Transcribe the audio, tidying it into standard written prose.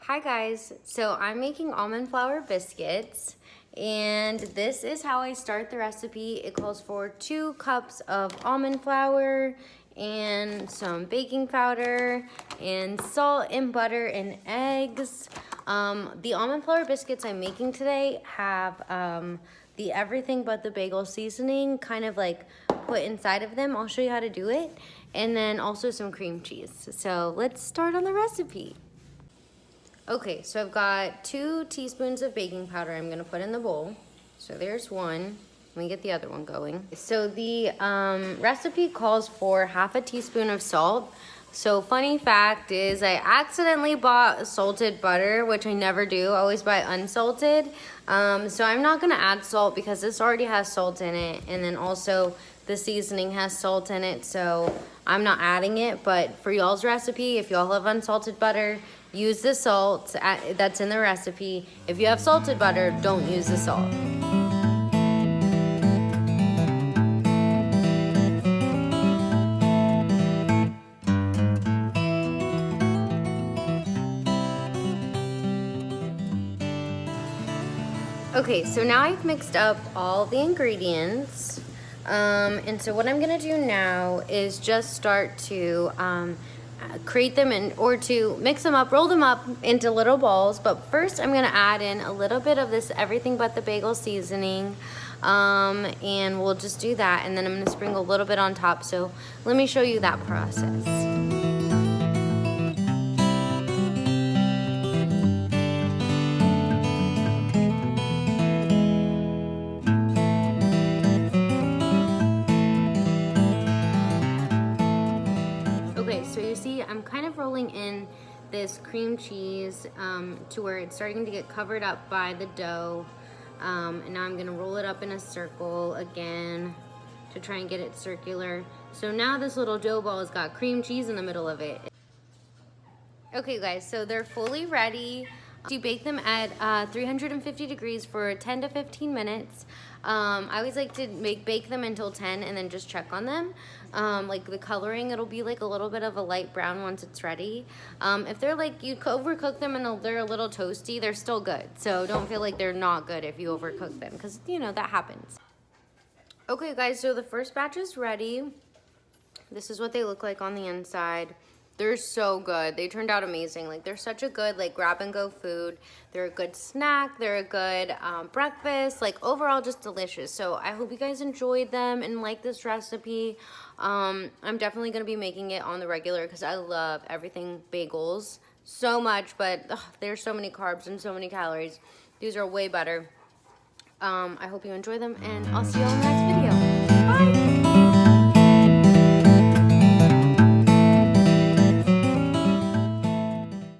Hi guys, so I'm making almond flour biscuits and this is how I start the recipe. It calls for 2 cups of almond flour and some baking powder and salt and butter and eggs. The almond flour biscuits I'm making today have the everything but the bagel seasoning kind of like put inside of them. I'll show you how to do it, and then also some cream cheese. So let's start on the recipe. Okay, so I've got 2 teaspoons of baking powder I'm gonna put in the bowl. So there's one. Let me get the other one going. So the recipe calls for half a teaspoon of salt. So funny fact is I accidentally bought salted butter, which I never do. I always buy unsalted. So I'm not gonna add salt because this already has salt in it. And then also the seasoning has salt in it, so I'm not adding it. But for y'all's recipe, if y'all have unsalted butter, use the salt that's in the recipe. If you have salted butter, don't use the salt. Okay, so now I've mixed up all the ingredients. And so what I'm gonna do now is just start to create them or to mix them up, roll them up into little balls. But first I'm gonna add in a little bit of this everything but the bagel seasoning. And we'll just do that. And then I'm gonna sprinkle a little bit on top. So let me show you that process. So you see, I'm kind of rolling in this cream cheese to where it's starting to get covered up by the dough. And now I'm gonna roll it up in a circle again to try and get it circular. So now this little dough ball has got cream cheese in the middle of it. Okay guys, so they're fully ready. You bake them at 350 degrees for 10 to 15 minutes. I always like to bake them until 10 and then just check on them. Like the coloring, it'll be like a little bit of a light brown once it's ready. If they're like, you overcook them and they're a little toasty, they're still good. So don't feel like they're not good if you overcook them, because you know, that happens. Okay guys, so the first batch is ready. This is what they look like on the inside. They're so good. They turned out amazing. Like, they're such a good like grab and go food. They're a good snack. They're a good breakfast. Like, overall just delicious. So I hope you guys enjoyed them and like this recipe. I'm definitely gonna be making it on the regular because I love everything bagels so much, but there's so many carbs and so many calories. These are way better. I hope you enjoy them, and I'll see you all in the next video. Bye.